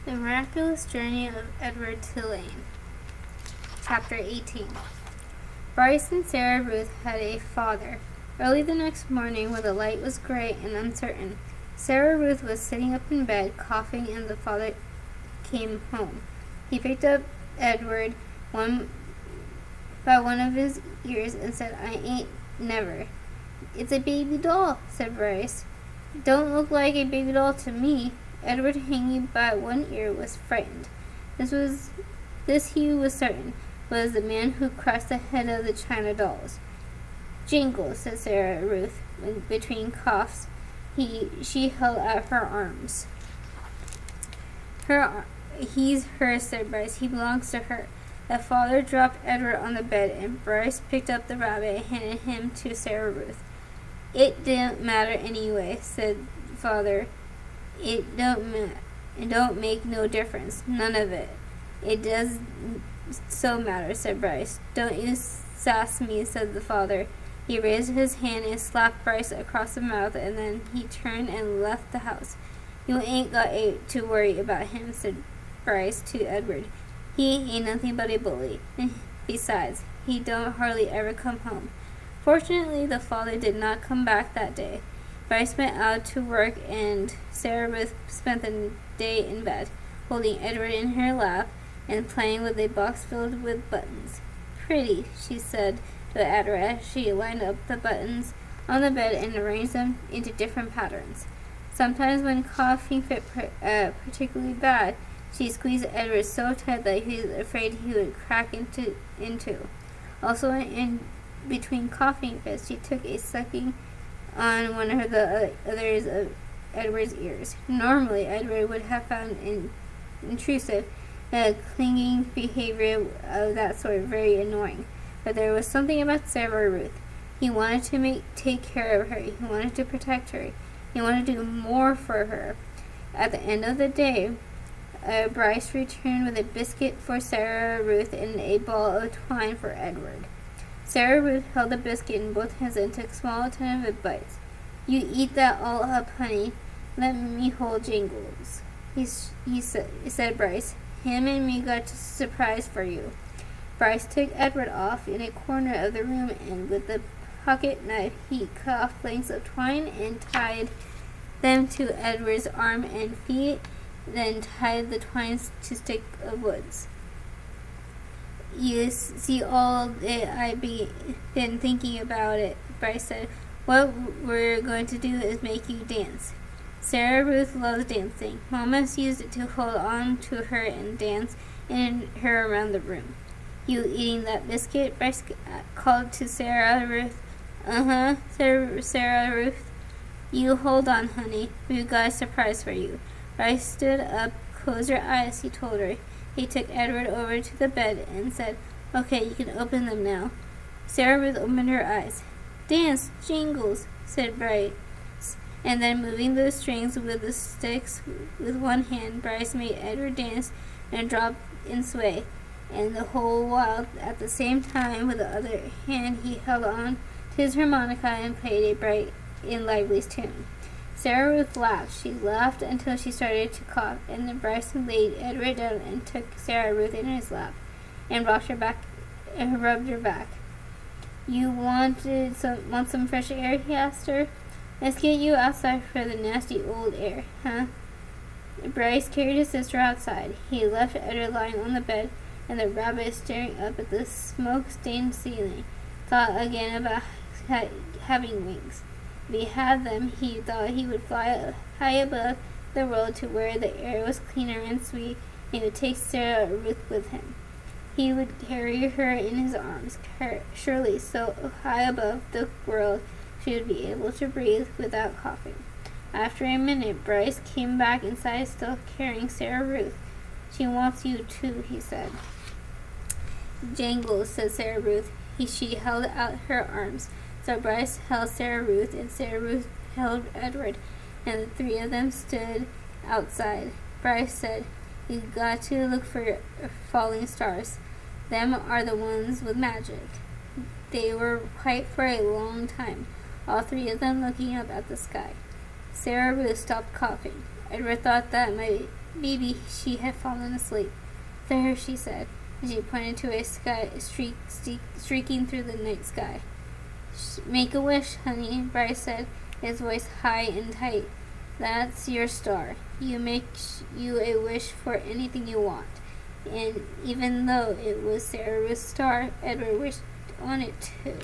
The Miraculous Journey of Edward Tulane. Chapter 18. Bryce and Sarah Ruth had a father. Early the next morning, when the light was gray and uncertain, Sarah Ruth was sitting up in bed, coughing, and the father came home. He picked up Edward by one of his ears and said, "I ain't never." "It's a baby doll," said Bryce. "Don't look like a baby doll to me." Edward, hanging by one ear, was frightened. This he was certain, was the man who crushed the head of the china dolls. "Jingle," said Sarah Ruth, between coughs. She held out her arms. "He's hers," said Bryce. "He belongs to her." The father dropped Edward on the bed, and Bryce picked up the rabbit and handed him to Sarah Ruth. "It didn't matter anyway," said father. It don't make no difference, none of it." "It does so matter," said Bryce. "Don't you sass me," said the father. He raised his hand and slapped Bryce across the mouth, and then he turned and left the house. "You ain't got to worry about him," said Bryce to Edward. "He ain't nothing but a bully. Besides, he don't hardly ever come home." Fortunately, the father did not come back that day. Bryce went out to work, and Sarah Ruth spent the day in bed, holding Edward in her lap and playing with a box filled with buttons. "Pretty," she said to Edward as she lined up the buttons on the bed and arranged them into different patterns. Sometimes, when coughing fit particularly bad, she squeezed Edward so tight that he was afraid he would crack into. Also, in between coughing fits, she took a sucking on one of the others of Edward's ears. Normally, Edward would have found intrusive, clinging behavior of that sort very annoying. But there was something about Sarah Ruth. He wanted to take care of her. He wanted to protect her. He wanted to do more for her. At the end of the day, Bryce returned with a biscuit for Sarah Ruth and a ball of twine for Edward. Sarah Ruth held the biscuit in both hands and took small, attentive bites. "You eat that all up, honey. Let me hold Jingles," said Bryce. "Him and me got a surprise for you." Bryce took Edward off in a corner of the room, and with the pocket knife he cut off lengths of twine and tied them to Edward's arm and feet, then tied the twine to sticks of woods. "You see, all day I've been thinking about it," Bryce said. "What we're going to do is make you dance." Sarah Ruth loves dancing. Mama's used it to hold on to her and dance in her around the room. "You eating that biscuit?" Bryce called to Sarah Ruth. "Uh-huh," said Sarah Ruth. "You hold on, honey. We've got a surprise for you." Bryce stood up. "Close your eyes," he told her. He took Edward over to the bed and said, "Okay, you can open them now." Sarah Ruth opened her eyes. "Dance, Jingles," said Bryce. And then, moving the strings with the sticks with one hand, Bryce made Edward dance and drop and sway. And the whole while, at the same time, with the other hand, he held on to his harmonica and played a bright and lively tune. Sarah Ruth laughed. She laughed until she started to cough, and then Bryce laid Edward down and took Sarah Ruth in his lap and rocked her back and rubbed her back. "You want some fresh air?" he asked her. "Let's get you outside for the nasty old air, huh?" Bryce carried his sister outside. He left Edward lying on the bed and the rabbit staring up at the smoke-stained ceiling. Thought again about having wings. If he had them, he thought he would fly high above the world to where the air was cleaner and sweet, and he would take Sarah Ruth with him. He would carry her in his arms, surely so high above the world she would be able to breathe without coughing. After a minute, Bryce came back inside, still carrying Sarah Ruth. "She wants you too," he said. "Jingles," said Sarah Ruth. She held out her arms. So Bryce held Sarah Ruth, and Sarah Ruth held Edward, and the three of them stood outside. Bryce said, "You got to look for falling stars. Them are the ones with magic." They were quiet for a long time, all three of them looking up at the sky. Sarah Ruth stopped coughing. Edward thought that might Maybe she had fallen asleep. There, she said, and she pointed to a sky streaking through the night sky. Make a wish, honey, Bryce said, his voice high and tight. That's your star. You make you a wish for anything you want. And even though it was Sarah Ruth's star, Edward wished on it too.